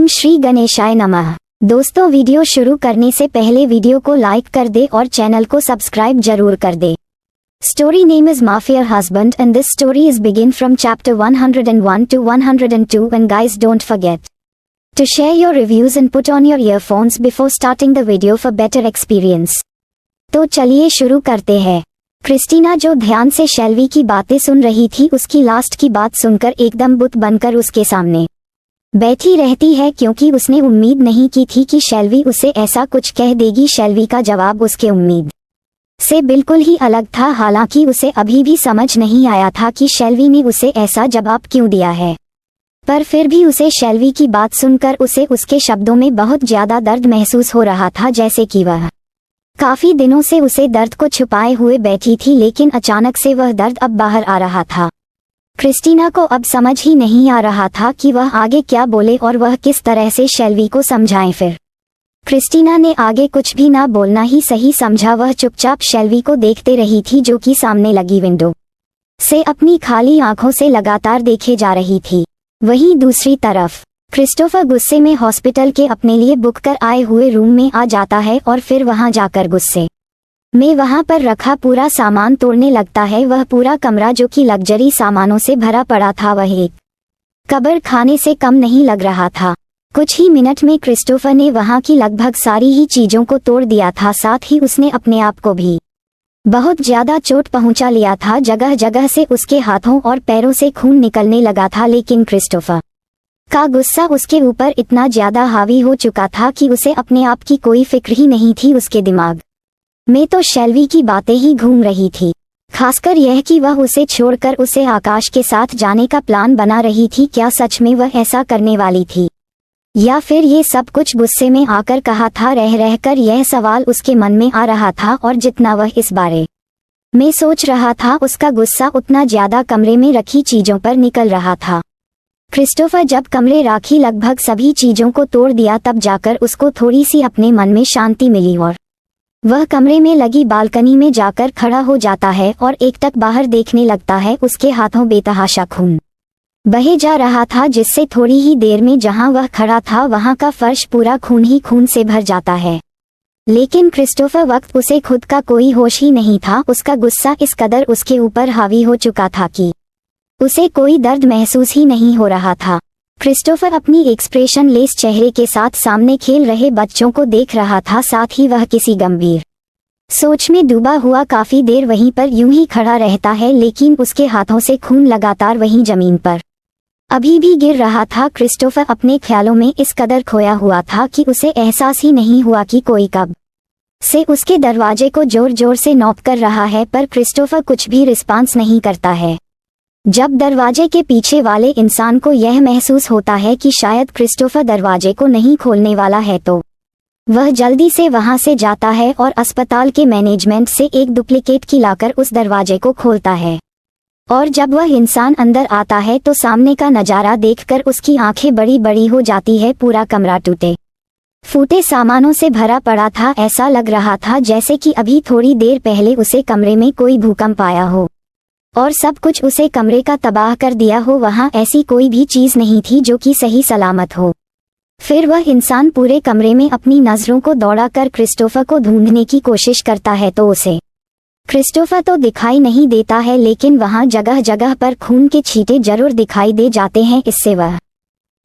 श्री गणेशाय नमः। दोस्तों, वीडियो शुरू करने से पहले वीडियो को लाइक कर दे और चैनल को सब्सक्राइब जरूर कर दे। Story name is Mafia Husband and this story is begin from chapter 101 to 102 and guys don't forget to share your reviews and put on your earphones before starting the video for better experience। तो चलिए शुरू करते हैं। Christina जो ध्यान से शेल्वी की बातें सुन रही थी उसकी लास्ट की बात सुनकर एकदम बुत बनकर उसके सामने बैठी रहती है क्योंकि उसने उम्मीद नहीं की थी कि शेल्वी उसे ऐसा कुछ कह देगी। शेल्वी का जवाब उसके उम्मीद से बिल्कुल ही अलग था। हालांकि उसे अभी भी समझ नहीं आया था कि शेल्वी ने उसे ऐसा जवाब क्यों दिया है, पर फिर भी उसे शेल्वी की बात सुनकर उसे उसके शब्दों में बहुत ज्यादा दर्द महसूस हो रहा था, जैसे कि वह काफी दिनों से उसे दर्द को छुपाए हुए बैठी थी, लेकिन अचानक से वह दर्द अब बाहर आ रहा था। क्रिस्टीना को अब समझ ही नहीं आ रहा था कि वह आगे क्या बोले और वह किस तरह से शेल्वी को समझाए। फिर क्रिस्टीना ने आगे कुछ भी ना बोलना ही सही समझा। वह चुपचाप शेल्वी को देखते रही थी जो कि सामने लगी विंडो से अपनी खाली आंखों से लगातार देखे जा रही थी। वहीं दूसरी तरफ क्रिस्टोफर गुस्से में हॉस्पिटल के अपने लिए बुक कर आए हुए रूम में आ जाता है और फिर वहां जाकर गुस्से में वहां पर रखा पूरा सामान तोड़ने लगता है। वह पूरा कमरा जो कि लग्जरी सामानों से भरा पड़ा था वह एक कब्र खाने से कम नहीं लग रहा था। कुछ ही मिनट में क्रिस्टोफर ने वहां की लगभग सारी ही चीजों को तोड़ दिया था। साथ ही उसने अपने आप को भी बहुत ज्यादा चोट पहुंचा लिया था। जगह जगह से उसके हाथों और पैरों से खून निकलने लगा था, लेकिन क्रिस्टोफर का गुस्सा उसके ऊपर इतना ज्यादा हावी हो चुका था कि उसे अपने आप की कोई फिक्र ही नहीं थी। उसके दिमाग में तो शेल्वी की बातें ही घूम रही थी, खासकर यह कि वह उसे छोड़कर उसे आकाश के साथ जाने का प्लान बना रही थी। क्या सच में वह ऐसा करने वाली थी, या फिर ये सब कुछ गुस्से में आकर कहा था? रह रहकर यह सवाल उसके मन में आ रहा था, और जितना वह इस बारे में सोच रहा था उसका गुस्सा उतना ज्यादा कमरे में रखी चीजों पर निकल रहा था। क्रिस्टोफर जब कमरे राखी लगभग सभी चीजों को तोड़ दिया तब जाकर उसको थोड़ी सी अपने मन में शांति मिली और वह कमरे में लगी बालकनी में जाकर खड़ा हो जाता है और एकटक बाहर देखने लगता है। उसके हाथों बेतहाशा खून बहे जा रहा था, जिससे थोड़ी ही देर में जहां वह खड़ा था वहां का फर्श पूरा खून ही खून से भर जाता है। लेकिन क्रिस्टोफर वक्त उसे खुद का कोई होश ही नहीं था। उसका गुस्सा इस कदर उसके ऊपर हावी हो चुका था कि उसे कोई दर्द महसूस ही नहीं हो रहा था। क्रिस्टोफर अपनी एक्सप्रेशन लेस चेहरे के साथ सामने खेल रहे बच्चों को देख रहा था। साथ ही वह किसी गंभीर सोच में डूबा हुआ काफी देर वहीं पर यूं ही खड़ा रहता है, लेकिन उसके हाथों से खून लगातार वहीं जमीन पर अभी भी गिर रहा था। क्रिस्टोफर अपने ख्यालों में इस कदर खोया हुआ था कि उसे एहसास ही नहीं हुआ कि कोई कब से उसके दरवाजे को जोर जोर से नॉक कर रहा है, पर क्रिस्टोफर कुछ भी रिस्पांस नहीं करता है। जब दरवाजे के पीछे वाले इंसान को यह महसूस होता है कि शायद क्रिस्टोफर दरवाजे को नहीं खोलने वाला है, तो वह जल्दी से वहां से जाता है और अस्पताल के मैनेजमेंट से एक डुप्लीकेट की लाकर उस दरवाजे को खोलता है। और जब वह इंसान अंदर आता है तो सामने का नजारा देखकर उसकी आंखें बड़ी बड़ी हो जाती है। पूरा कमरा टूटे फूटे सामानों से भरा पड़ा था। ऐसा लग रहा था जैसे कि अभी थोड़ी देर पहले उसे कमरे में कोई भूकंप आया हो और सब कुछ उसे कमरे का तबाह कर दिया हो। वहां ऐसी कोई भी चीज नहीं थी जो कि सही सलामत हो। फिर वह इंसान पूरे कमरे में अपनी नजरों को दौड़ाकर क्रिस्टोफर को ढूंढने की कोशिश करता है, तो उसे क्रिस्टोफर तो दिखाई नहीं देता है, लेकिन वहां जगह जगह पर खून के छींटे जरूर दिखाई दे जाते हैं। इससे वह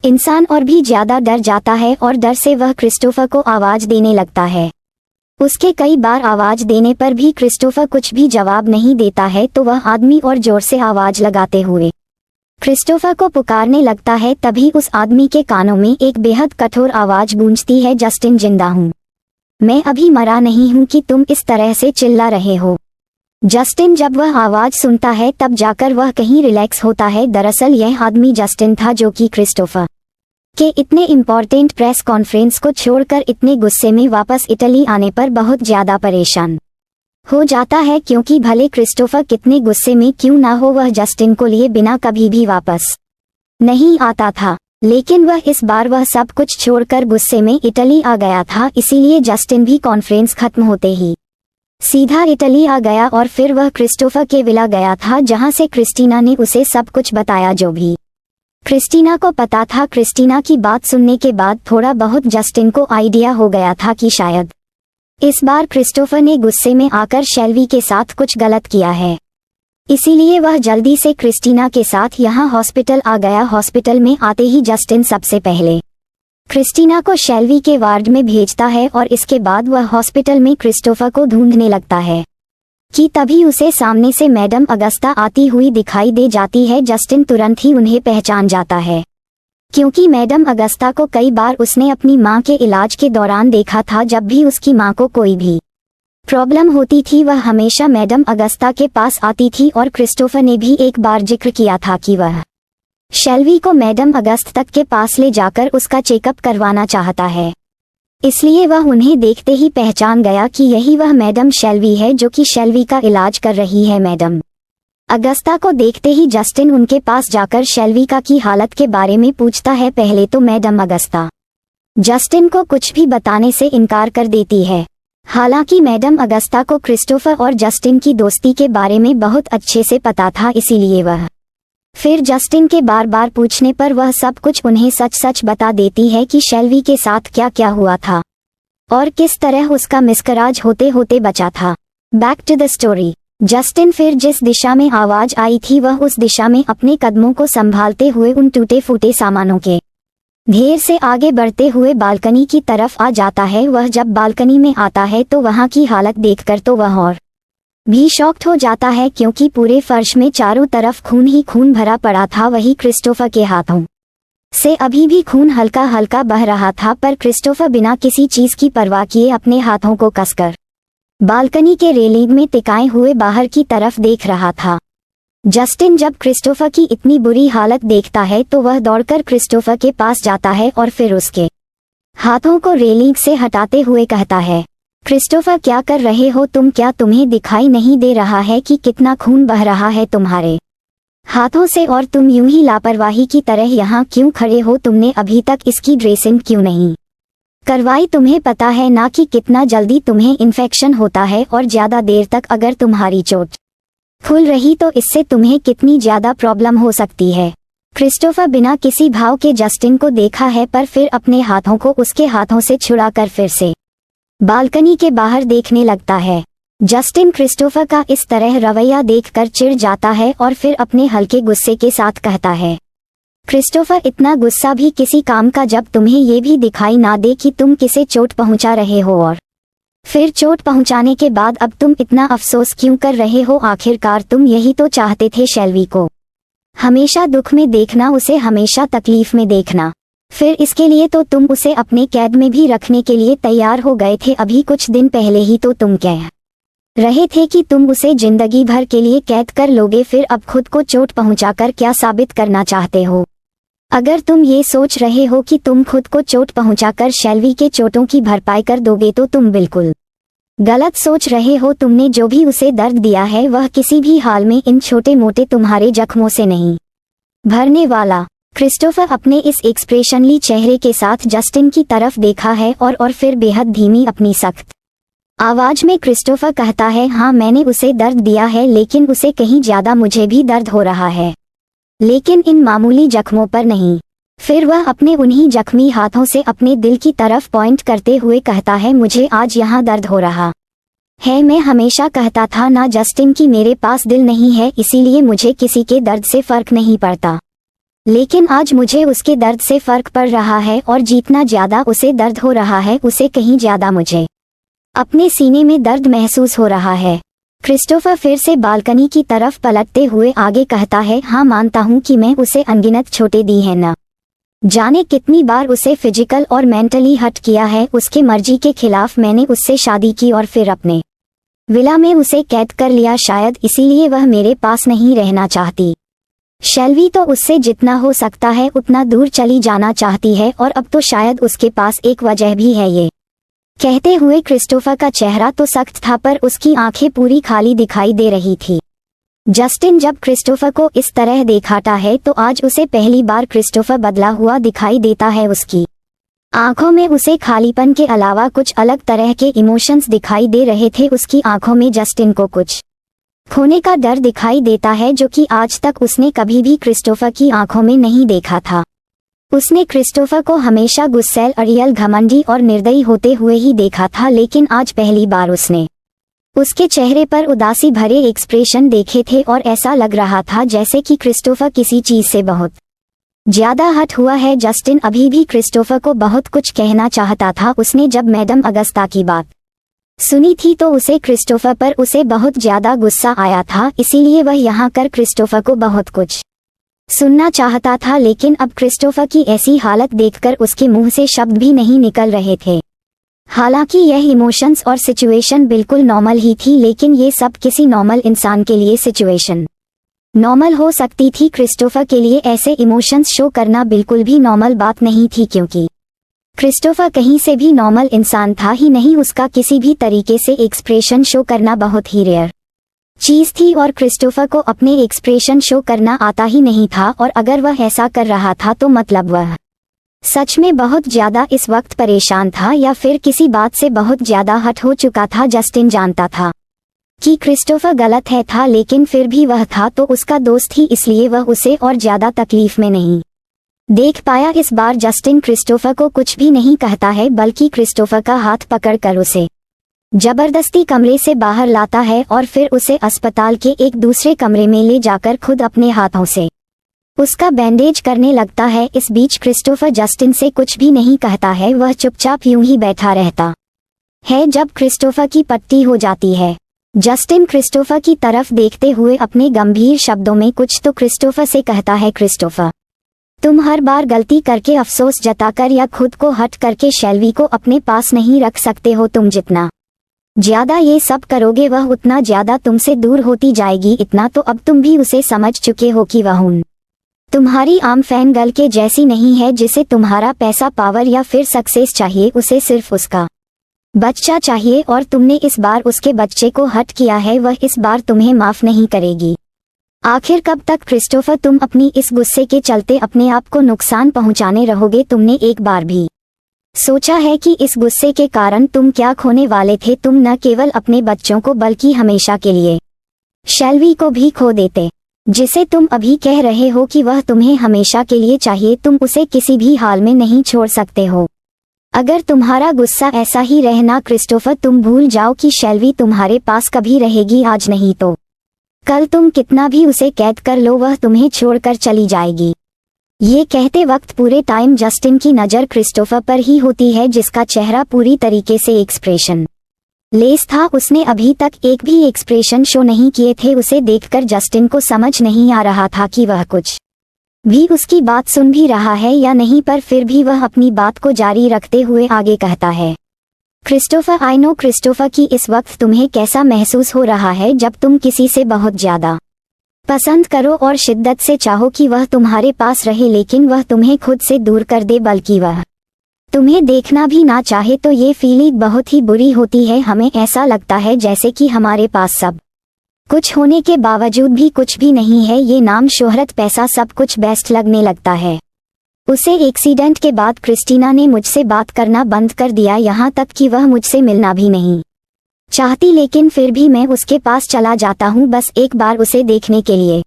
इंसान और भी ज्यादा डर जाता है और डर से वह क्रिस्टोफर को आवाज देने लगता है। उसके कई बार आवाज देने पर भी क्रिस्टोफर कुछ भी जवाब नहीं देता है, तो वह आदमी और जोर से आवाज लगाते हुए क्रिस्टोफर को पुकारने लगता है। तभी उस आदमी के कानों में एक बेहद कठोर आवाज गूंजती है, जस्टिन, जिंदा हूँ, मैं अभी मरा नहीं हूँ कि तुम इस तरह से चिल्ला रहे हो। जस्टिन जब वह आवाज सुनता है तब जाकर वह कहीं रिलैक्स होता है। दरअसल यह आदमी जस्टिन था जो कि क्रिस्टोफर के इतने इम्पोर्टेंट प्रेस कॉन्फ्रेंस को छोड़कर इतने गुस्से में वापस इटली आने पर बहुत ज्यादा परेशान हो जाता है, क्योंकि भले क्रिस्टोफर कितने गुस्से में क्यों ना हो वह जस्टिन को लिए बिना कभी भी वापस नहीं आता था। लेकिन वह इस बार वह सब कुछ छोड़कर गुस्से में इटली आ गया था। इसीलिए जस्टिन भी कॉन्फ्रेंस खत्म होते ही सीधा इटली आ गया और फिर वह क्रिस्टोफर के विला गया था, जहां से क्रिस्टीना ने उसे सब कुछ बताया जो भी क्रिस्टीना को पता था। क्रिस्टीना की बात सुनने के बाद थोड़ा बहुत जस्टिन को आइडिया हो गया था कि शायद इस बार क्रिस्टोफर ने गुस्से में आकर शेल्वी के साथ कुछ गलत किया है, इसीलिए वह जल्दी से क्रिस्टीना के साथ यहाँ हॉस्पिटल आ गया। हॉस्पिटल में आते ही जस्टिन सबसे पहले क्रिस्टीना को शेल्वी के वार्ड में भेजता है और इसके बाद वह हॉस्पिटल में क्रिस्टोफर को ढूंढने लगता है कि तभी उसे सामने से मैडम अगस्ता आती हुई दिखाई दे जाती है। जस्टिन तुरंत ही उन्हें पहचान जाता है, क्योंकि मैडम अगस्ता को कई बार उसने अपनी मां के इलाज के दौरान देखा था। जब भी उसकी मां को कोई भी प्रॉब्लम होती थी वह हमेशा मैडम अगस्ता के पास आती थी और क्रिस्टोफर ने भी एक बार जिक्र किया था कि वह शेल्वी को मैडम अगस्त तक के पास ले जाकर उसका चेकअप करवाना चाहता है, इसलिए वह उन्हें देखते ही पहचान गया कि यही वह मैडम शेल्वी है जो कि शेल्वी का इलाज कर रही है। मैडम अगस्ता को देखते ही जस्टिन उनके पास जाकर शेल्वी का की हालत के बारे में पूछता है। पहले तो मैडम अगस्ता जस्टिन को कुछ भी बताने से इनकार कर देती है। हालांकि मैडम अगस्ता को क्रिस्टोफर और जस्टिन की दोस्ती के बारे में बहुत अच्छे से पता था, इसीलिए वह फिर जस्टिन के बार बार पूछने पर वह सब कुछ उन्हें सच सच बता देती है कि शेल्वी के साथ क्या क्या हुआ था और किस तरह उसका मिसकराज होते होते बचा था। Back to the story. Justin फिर जिस दिशा में आवाज आई थी वह उस दिशा में अपने कदमों को संभालते हुए उन टूटे फूटे सामानों के ढेर से आगे बढ़ते हुए बालकनी की तरफ आ जाता है। वह जब बालकनी में आता है तो वहां की हालत देखकर तो वह और भी शॉक्ड हो जाता है, क्योंकि पूरे फर्श में चारों तरफ खून ही खून भरा पड़ा था। वही क्रिस्टोफर के हाथों से अभी भी खून हल्का हल्का बह रहा था, पर क्रिस्टोफर बिना किसी चीज की परवाह किए अपने हाथों को कसकर बालकनी के रेलिंग में टिकाए हुए बाहर की तरफ देख रहा था। जस्टिन जब क्रिस्टोफर की इतनी बुरी हालत देखता है तो वह दौड़कर क्रिस्टोफर के पास जाता है और फिर उसके हाथों को रेलिंग से हटाते हुए कहता है, क्रिस्टोफर क्या कर रहे हो तुम? क्या तुम्हें दिखाई नहीं दे रहा है कि कितना खून बह रहा है तुम्हारे हाथों से, और तुम यूं ही लापरवाही की तरह यहाँ क्यों खड़े हो? तुमने अभी तक इसकी ड्रेसिंग क्यों नहीं करवाई? तुम्हें पता है ना कि कितना जल्दी तुम्हें इन्फेक्शन होता है, और ज्यादा देर तक अगर तुम्हारी चोट फूल रही तो इससे तुम्हें कितनी ज्यादा प्रॉब्लम हो सकती है। क्रिस्टोफर बिना किसी भाव के जस्टिन को देखा है, पर फिर अपने हाथों को उसके हाथों से छुड़ाकर फिर से बालकनी के बाहर देखने लगता है। जस्टिन क्रिस्टोफर का इस तरह रवैया देखकर चिढ़ जाता है और फिर अपने हल्के गुस्से के साथ कहता है, क्रिस्टोफर इतना गुस्सा भी किसी काम का जब तुम्हें ये भी दिखाई ना दे कि तुम किसे चोट पहुंचा रहे हो, और फिर चोट पहुंचाने के बाद अब तुम इतना अफसोस क्यों कर रहे हो? आखिरकार तुम यही तो चाहते थे, शेल्वी को हमेशा दुख में देखना, उसे हमेशा तकलीफ में देखना। फिर इसके लिए तो तुम उसे अपने कैद में भी रखने के लिए तैयार हो गए थे। अभी कुछ दिन पहले ही तो तुम कह रहे थे कि तुम उसे जिंदगी भर के लिए कैद कर लोगे। फिर अब खुद को चोट पहुंचाकर क्या साबित करना चाहते हो? अगर तुम ये सोच रहे हो कि तुम खुद को चोट पहुंचाकर शेल्वी के चोटों की भरपाई कर दोगे तो तुम बिल्कुल गलत सोच रहे हो। तुमने जो भी उसे दर्द दिया है वह किसी भी हाल में इन छोटे मोटे तुम्हारे जख्मों से नहीं भरने वाला। क्रिस्टोफर अपने इस एक्सप्रेशनली चेहरे के साथ जस्टिन की तरफ देखा है और फिर बेहद धीमी अपनी सख्त आवाज में क्रिस्टोफर कहता है, हाँ मैंने उसे दर्द दिया है, लेकिन उसे कहीं ज्यादा मुझे भी दर्द हो रहा है, लेकिन इन मामूली जख्मों पर नहीं। फिर वह अपने उन्हीं जख्मी हाथों से अपने दिल की तरफ पॉइंट करते हुए कहता है, मुझे आज यहाँ दर्द हो रहा है। मैं हमेशा कहता था ना जस्टिन कि मेरे पास दिल नहीं है, इसीलिए मुझे किसी के दर्द से फर्क नहीं पड़ता, लेकिन आज मुझे उसके दर्द से फर्क पड़ रहा है, और जितना ज्यादा उसे दर्द हो रहा है उसे कहीं ज्यादा मुझे अपने सीने में दर्द महसूस हो रहा है। क्रिस्टोफर फिर से बालकनी की तरफ पलटते हुए आगे कहता है, हाँ मानता हूँ कि मैं उसे अनगिनत चोटें दी हैं, न जाने कितनी बार उसे फिजिकल और मेंटली हर्ट किया है। उसके मर्जी के खिलाफ मैंने उससे शादी की और फिर अपने विला में उसे कैद कर लिया, शायद इसीलिए वह मेरे पास नहीं रहना चाहती। शेल्वी तो उससे जितना हो सकता है उतना दूर चली जाना चाहती है, और अब तो शायद उसके पास एक वजह भी है। ये कहते हुए क्रिस्टोफर का चेहरा तो सख्त था, पर उसकी आंखें पूरी खाली दिखाई दे रही थी। जस्टिन जब क्रिस्टोफर को इस तरह देखाता है तो आज उसे पहली बार क्रिस्टोफर बदला हुआ दिखाई देता है। उसकी आंखों में उसे खालीपन के अलावा कुछ अलग तरह के इमोशंस दिखाई दे रहे थे। उसकी आंखों में जस्टिन को कुछ खोने का डर दिखाई देता है जो कि आज तक उसने कभी भी क्रिस्टोफर की आंखों में नहीं देखा था। उसने क्रिस्टोफर को हमेशा गुस्सैल, अड़ियल, घमंडी और निर्दयी होते हुए ही देखा था, लेकिन आज पहली बार उसने उसके चेहरे पर उदासी भरे एक्सप्रेशन देखे थे और ऐसा लग रहा था जैसे कि क्रिस्टोफर किसी चीज से बहुत ज्यादा हट हुआ है। जस्टिन अभी भी क्रिस्टोफर को बहुत कुछ कहना चाहता था। उसने जब मैडम अगस्ता की बात सुनी थी तो उसे क्रिस्टोफर पर उसे बहुत ज्यादा गुस्सा आया था, इसीलिए वह यहाँ कर क्रिस्टोफर को बहुत कुछ सुनना चाहता था, लेकिन अब क्रिस्टोफर की ऐसी हालत देखकर उसके मुंह से शब्द भी नहीं निकल रहे थे। हालांकि यह इमोशंस और सिचुएशन बिल्कुल नॉर्मल ही थी, लेकिन ये सब किसी नॉर्मल इंसान के लिए सिचुएशन नॉर्मल हो सकती थी, क्रिस्टोफर के लिए ऐसे इमोशंस शो करना बिल्कुल भी नॉर्मल बात नहीं थी, क्योंकि क्रिस्टोफर कहीं से भी नॉर्मल इंसान था ही नहीं। उसका किसी भी तरीके से एक्सप्रेशन शो करना बहुत ही रेयर चीज थी और क्रिस्टोफर को अपने एक्सप्रेशन शो करना आता ही नहीं था, और अगर वह ऐसा कर रहा था तो मतलब वह सच में बहुत ज्यादा इस वक्त परेशान था या फिर किसी बात से बहुत ज्यादा हट हो चुका था। जस्टिन जानता था कि क्रिस्टोफर गलत है था, लेकिन फिर भी वह था तो उसका दोस्त ही, इसलिए वह उसे और ज्यादा तकलीफ में नहीं देख पाया। इस बार जस्टिन क्रिस्टोफर को कुछ भी नहीं कहता है, बल्कि क्रिस्टोफर का हाथ पकड़कर उसे जबरदस्ती कमरे से बाहर लाता है और फिर उसे अस्पताल के एक दूसरे कमरे में ले जाकर खुद अपने हाथों से उसका बैंडेज करने लगता है। इस बीच क्रिस्टोफर जस्टिन से कुछ भी नहीं कहता है, वह चुपचाप यूं ही बैठा रहता है। जब क्रिस्टोफर की पट्टी हो जाती है, जस्टिन क्रिस्टोफर की तरफ देखते हुए अपने गंभीर शब्दों में कुछ तो क्रिस्टोफर से कहता है। क्रिस्टोफर, तुम हर बार गलती करके अफसोस जताकर या खुद को हट करके शेल्वी को अपने पास नहीं रख सकते हो। तुम जितना ज्यादा ये सब करोगे वह उतना ज्यादा तुमसे दूर होती जाएगी। इतना तो अब तुम भी उसे समझ चुके हो कि वह उन तुम्हारी आम फैन गर्ल के जैसी नहीं है जिसे तुम्हारा पैसा, पावर या फिर सक्सेस चाहिए। उसे सिर्फ उसका बच्चा चाहिए और तुमने इस बार उसके बच्चे को हट किया है, वह इस बार तुम्हें माफ नहीं करेगी। आखिर कब तक क्रिस्टोफर तुम अपनी इस गुस्से के चलते अपने आप को नुकसान पहुंचाने रहोगे? तुमने एक बार भी सोचा है कि इस गुस्से के कारण तुम क्या खोने वाले थे? तुम न केवल अपने बच्चों को बल्कि हमेशा के लिए शेल्वी को भी खो देते, जिसे तुम अभी कह रहे हो कि वह तुम्हें हमेशा के लिए चाहिए। तुम उसे किसी भी हाल में नहीं छोड़ सकते हो। अगर तुम्हारा गुस्सा ऐसा ही रहना क्रिस्टोफर, तुम भूल जाओ कि शेल्वी तुम्हारे पास कभी रहेगी। आज नहीं तो कल तुम कितना भी उसे कैद कर लो, वह तुम्हें छोड़कर चली जाएगी। ये कहते वक्त पूरे टाइम जस्टिन की नज़र क्रिस्टोफर पर ही होती है, जिसका चेहरा पूरी तरीके से एक्सप्रेशन लेस था। उसने अभी तक एक भी एक्सप्रेशन शो नहीं किए थे। उसे देखकर जस्टिन को समझ नहीं आ रहा था कि वह कुछ भी उसकी बात सुन भी रहा है या नहीं, पर फिर भी वह अपनी बात को जारी रखते हुए आगे कहता है, क्रिस्टोफर, आई नो क्रिस्टोफर कि इस वक्त तुम्हें कैसा महसूस हो रहा है जब तुम किसी से बहुत ज्यादा पसंद करो और शिद्दत से चाहो कि वह तुम्हारे पास रहे, लेकिन वह तुम्हें खुद से दूर कर दे, बल्कि वह तुम्हें देखना भी ना चाहे। तो ये फीलिंग बहुत ही बुरी होती है। हमें ऐसा लगता है जैसे कि हमारे पास सब कुछ होने के बावजूद भी कुछ भी नहीं है। ये नाम, शोहरत, पैसा, सब कुछ बेस्ट लगने लगता है। उसे एक्सीडेंट के बाद क्रिस्टीना ने मुझसे बात करना बंद कर दिया, यहाँ तक कि वह मुझसे मिलना भी नहीं चाहती, लेकिन फिर भी मैं उसके पास चला जाता हूँ बस एक बार उसे देखने के लिए।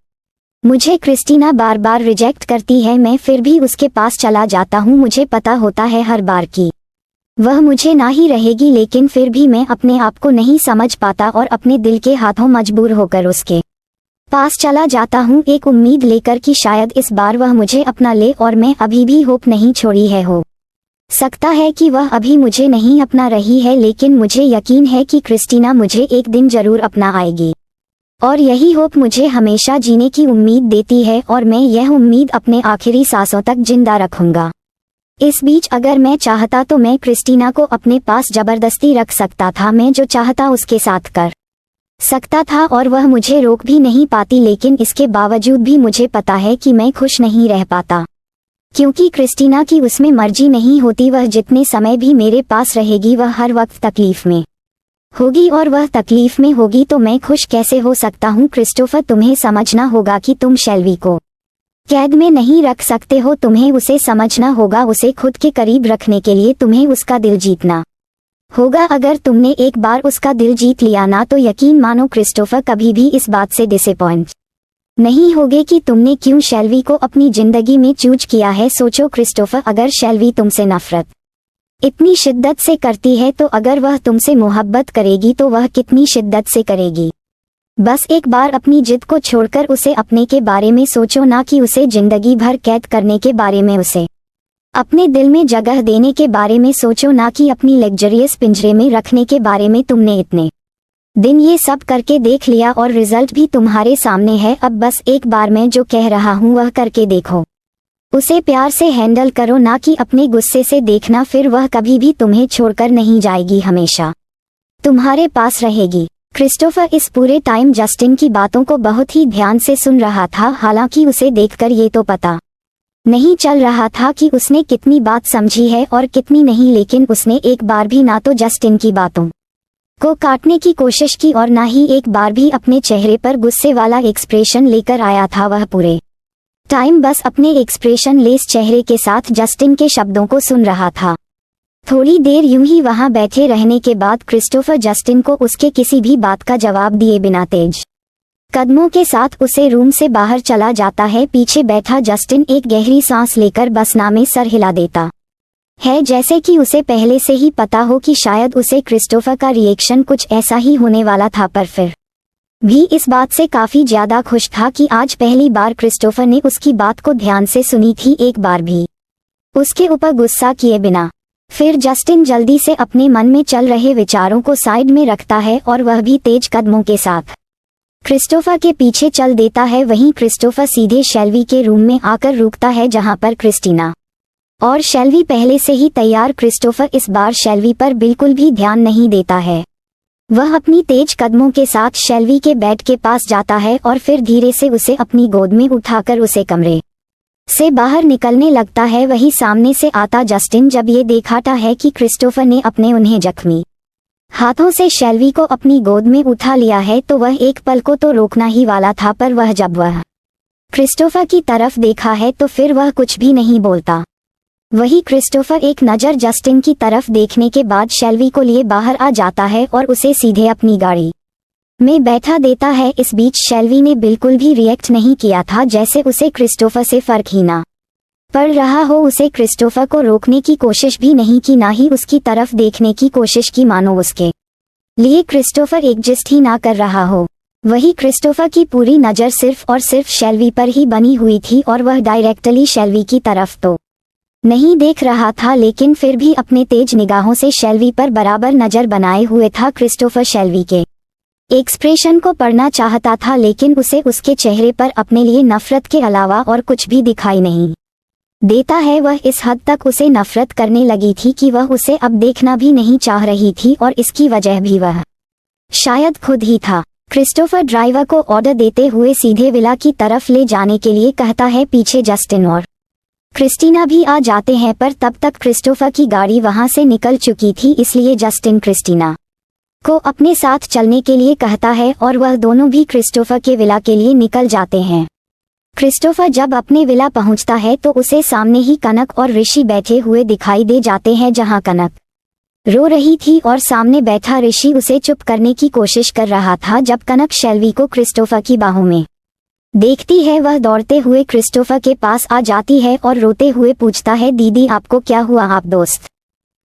मुझे क्रिस्टीना बार बार रिजेक्ट करती है, मैं फिर भी उसके पास चला जाता हूँ। मुझे पता होता है हर बार कि वह मुझे ना ही रहेगी, लेकिन फिर भी मैं अपने आप को नहीं समझ पाता और अपने दिल के हाथों मजबूर होकर उसके पास चला जाता हूँ, एक उम्मीद लेकर कि शायद इस बार वह मुझे अपना ले। और मैं अभी भी होप नहीं छोड़ी है। हो सकता है कि वह अभी मुझे नहीं अपना रही है, लेकिन मुझे यकीन है कि क्रिस्टीना मुझे एक दिन जरूर अपना आएगी, और यही होप मुझे हमेशा जीने की उम्मीद देती है, और मैं यह उम्मीद अपने आखिरी सांसों तक जिंदा रखूंगा। इस बीच अगर मैं चाहता तो मैं क्रिस्टीना को अपने पास जबरदस्ती रख सकता था। मैं जो चाहता उसके साथ कर सकता था और वह मुझे रोक भी नहीं पाती, लेकिन इसके बावजूद भी मुझे पता है कि मैं खुश नहीं रह पाता, क्योंकि क्रिस्टीना की उसमें मर्जी नहीं होती। वह जितने समय भी मेरे पास रहेगी वह हर वक्त तकलीफ में होगी, और वह तकलीफ में होगी तो मैं खुश कैसे हो सकता हूँ? क्रिस्टोफर, तुम्हें समझना होगा कि तुम शेल्वी को कैद में नहीं रख सकते हो। तुम्हें उसे समझना होगा। उसे खुद के करीब रखने के लिए तुम्हें उसका दिल जीतना होगा अगर तुमने एक बार उसका दिल जीत लिया ना, तो यकीन मानो क्रिस्टोफर कभी भी इस बात से डिसअपॉइंट नहीं होगे कि तुमने क्यों शेल्वी को अपनी जिंदगी में चूज किया है। सोचो क्रिस्टोफर, अगर शेल्वी तुमसे नफरत इतनी शिद्दत से करती है तो अगर वह तुमसे मोहब्बत करेगी तो वह कितनी शिद्दत से करेगी। बस एक बार अपनी जिद को छोड़कर उसे अपने के बारे में सोचो, ना कि उसे जिंदगी भर कैद करने के बारे में। उसे अपने दिल में जगह देने के बारे में सोचो, ना कि अपनी लग्जरियस पिंजरे में रखने के बारे में। तुमने इतने दिन ये सब करके देख लिया और रिजल्ट भी तुम्हारे सामने है। अब बस एक बार मैं जो कह रहा हूँ वह करके देखो। उसे प्यार से हैंडल करो, ना कि अपने गुस्से से। देखना फिर वह कभी भी तुम्हें छोड़कर नहीं जाएगी, हमेशा तुम्हारे पास रहेगी। क्रिस्टोफर इस पूरे टाइम जस्टिन की बातों को बहुत ही ध्यान से सुन रहा था। हालांकि उसे देखकर ये तो पता नहीं चल रहा था कि उसने कितनी बात समझी है और कितनी नहीं, लेकिन उसने एक बार भी ना तो जस्टिन की बातों को काटने की कोशिश की और ना ही एक बार भी अपने चेहरे पर गुस्से वाला एक्सप्रेशन लेकर आया था। वह पूरे टाइम बस अपने एक्सप्रेशन लेस चेहरे के साथ जस्टिन के शब्दों को सुन रहा था। थोड़ी देर यूं ही वहां बैठे रहने के बाद क्रिस्टोफर जस्टिन को उसके किसी भी बात का जवाब दिए बिना तेज कदमों के साथ उसे रूम से बाहर चला जाता है। पीछे बैठा जस्टिन एक गहरी सांस लेकर बस ना में सर हिला देता है, जैसे कि उसे पहले से ही पता हो कि शायद उसे क्रिस्टोफर का रिएक्शन कुछ ऐसा ही होने वाला था। पर फिर भी इस बात से काफी ज्यादा खुश था कि आज पहली बार क्रिस्टोफर ने उसकी बात को ध्यान से सुनी थी, एक बार भी उसके ऊपर गुस्सा किए बिना। फिर जस्टिन जल्दी से अपने मन में चल रहे विचारों को साइड में रखता है और वह भी तेज कदमों के साथ क्रिस्टोफर के पीछे चल देता है। वहीं क्रिस्टोफर सीधे शेल्वी के रूम में आकर रुकता है, जहां पर क्रिस्टीना और शेल्वी पहले से ही तैयार। क्रिस्टोफर इस बार शेल्वी पर बिल्कुल भी ध्यान नहीं देता है। वह अपनी तेज कदमों के साथ शेल्वी के बेड के पास जाता है और फिर धीरे से उसे अपनी गोद में उठाकर उसे कमरे से बाहर निकलने लगता है। वही सामने से आता जस्टिन जब ये देखाता है कि क्रिस्टोफर ने अपने उन्हें जख्मी हाथों से शेल्वी को अपनी गोद में उठा लिया है, तो वह एक पल को तो रोकना ही वाला था। पर वह जब वह क्रिस्टोफर की तरफ देखा है तो फिर वह कुछ भी नहीं बोलता। वही क्रिस्टोफर एक नज़र जस्टिन की तरफ देखने के बाद शेल्वी को लिए बाहर आ जाता है और उसे सीधे अपनी गाड़ी में बैठा देता है। इस बीच शेल्वी ने बिल्कुल भी रिएक्ट नहीं किया था, जैसे उसे क्रिस्टोफर से फर्क ही ना पड़ रहा हो। उसे क्रिस्टोफर को रोकने की कोशिश भी नहीं की, ना ही उसकी तरफ देखने की कोशिश की, मानो उसके लिए क्रिस्टोफर एग्जिस्ट ही ना कर रहा हो। वही क्रिस्टोफर की पूरी नज़र सिर्फ और सिर्फ शेल्वी पर ही बनी हुई थी और वह डायरेक्टली शेल्वी की तरफ तो नहीं देख रहा था, लेकिन फिर भी अपने तेज निगाहों से शेल्वी पर बराबर नज़र बनाए हुए था। क्रिस्टोफर शेल्वी के एक्सप्रेशन को पढ़ना चाहता था, लेकिन उसे उसके चेहरे पर अपने लिए नफरत के अलावा और कुछ भी दिखाई नहीं देता है। वह इस हद तक उसे नफरत करने लगी थी कि वह उसे अब देखना भी नहीं चाह रही थी, और इसकी वजह भी वह शायद खुद ही था। क्रिस्टोफर ड्राइवर को ऑर्डर देते हुए सीधे विला की तरफ ले जाने के लिए कहता है। पीछे जस्टिन और क्रिस्टीना भी आ जाते हैं, पर तब तक क्रिस्टोफर की गाड़ी वहां से निकल चुकी थी, इसलिए जस्टिन क्रिस्टीना को अपने साथ चलने के लिए कहता है और वह दोनों भी क्रिस्टोफर के विला के लिए निकल जाते हैं। क्रिस्टोफर जब अपने विला पहुंचता है तो उसे सामने ही कनक और ऋषि बैठे हुए दिखाई दे जाते हैं, जहां कनक रो रही थी और सामने बैठा ऋषि उसे चुप करने की कोशिश कर रहा था। जब कनक शेल्वी को क्रिस्टोफर की बाहों में देखती है, वह दौड़ते हुए क्रिस्टोफर के पास आ जाती है और रोते हुए पूछता है, दीदी आपको क्या हुआ? आप दोस्त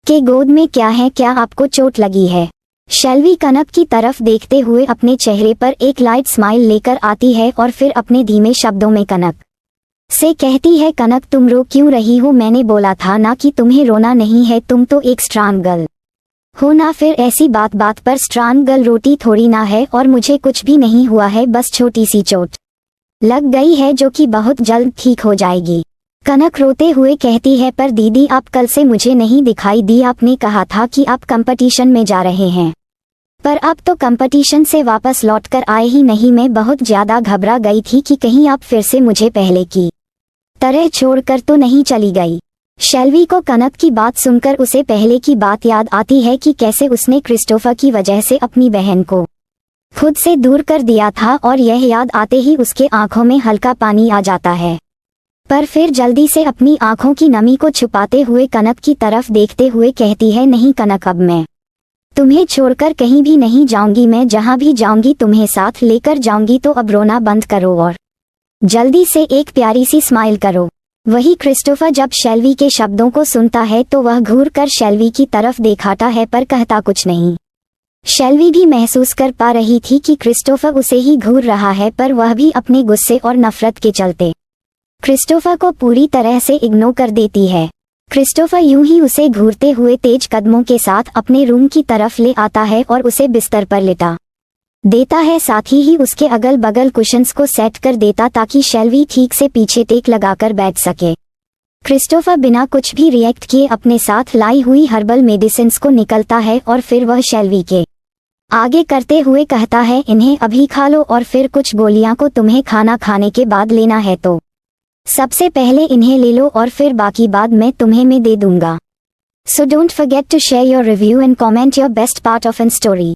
के गोद में क्या है? क्या आपको चोट लगी है? शेल्वी कनक की तरफ देखते हुए अपने चेहरे पर एक लाइट स्माइल लेकर आती है और फिर अपने धीमे शब्दों में कनक से कहती है, कनक तुम रो क्यों रही हो? मैंने बोला था ना कि तुम्हें रोना नहीं है, तुम तो एक स्ट्रांग गर्ल हो ना। फिर ऐसी बात बात पर स्ट्रांग गर्ल रोटी थोड़ी ना है, और मुझे कुछ भी नहीं हुआ है, बस छोटी सी चोट लग गई है जो कि बहुत जल्द ठीक हो जाएगी। कनक रोते हुए कहती है, पर दीदी आप कल से मुझे नहीं दिखाई दी, आपने कहा था कि आप कंपटीशन में जा रहे हैं, पर आप तो कंपटीशन से वापस लौटकर आए ही नहीं। मैं बहुत ज्यादा घबरा गई थी कि कहीं आप फिर से मुझे पहले की तरह छोड़कर तो नहीं चली गई। शेल्वी को कनक की बात सुनकर उसे पहले की बात याद आती है कि कैसे उसने क्रिस्टोफर की वजह से अपनी बहन को खुद से दूर कर दिया था, और यह याद आते ही उसके आंखों में हल्का पानी आ जाता है। पर फिर जल्दी से अपनी आंखों की नमी को छुपाते हुए कनक की तरफ देखते हुए कहती है, नहीं कनक, अब मैं तुम्हें छोड़कर कहीं भी नहीं जाऊंगी, मैं जहां भी जाऊंगी तुम्हें साथ लेकर जाऊंगी, तो अब रोना बंद करो और जल्दी से एक प्यारी सी स्माइल करो। वही क्रिस्टोफर जब शेल्वी के शब्दों को सुनता है तो वह घूर कर शेल्वी की तरफ देखाता है पर कहता कुछ नहीं। शेल्वी भी महसूस कर पा रही थी कि क्रिस्टोफर उसे ही घूर रहा है, पर वह भी अपने गुस्से और नफरत के चलते क्रिस्टोफर को पूरी तरह से इग्नोर कर देती है। क्रिस्टोफर यूं ही उसे घूरते हुए तेज कदमों के साथ अपने रूम की तरफ ले आता है और उसे बिस्तर पर लेटा देता है, साथ ही उसके अगल बगल कुशन्स को सेट कर देता ताकि शेल्वी ठीक से पीछे टेक लगाकर बैठ सके। क्रिस्टोफर बिना कुछ भी रिएक्ट किए अपने साथ लाई हुई हर्बल मेडिसिन्स को निकलता है और फिर वह शेल्वी के आगे करते हुए कहता है, इन्हें अभी खा लो और फिर कुछ गोलियां को तुम्हें खाना खाने के बाद लेना है, तो सबसे पहले इन्हें ले लो और फिर बाकी बाद मैं दे दूंगा। So don't forget to share your review and comment your best part of an story.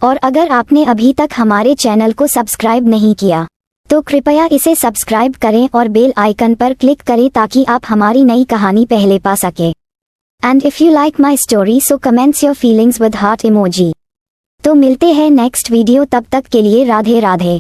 और अगर आपने अभी तक हमारे चैनल को सब्सक्राइब नहीं किया तो कृपया इसे सब्सक्राइब करें और बेल आइकन पर क्लिक करें ताकि आप हमारी नई कहानी पहले पा सके। And if you like my story so comments your feelings with heart emoji. तो मिलते हैं नेक्स्ट वीडियो, तब तक के लिए राधे राधे।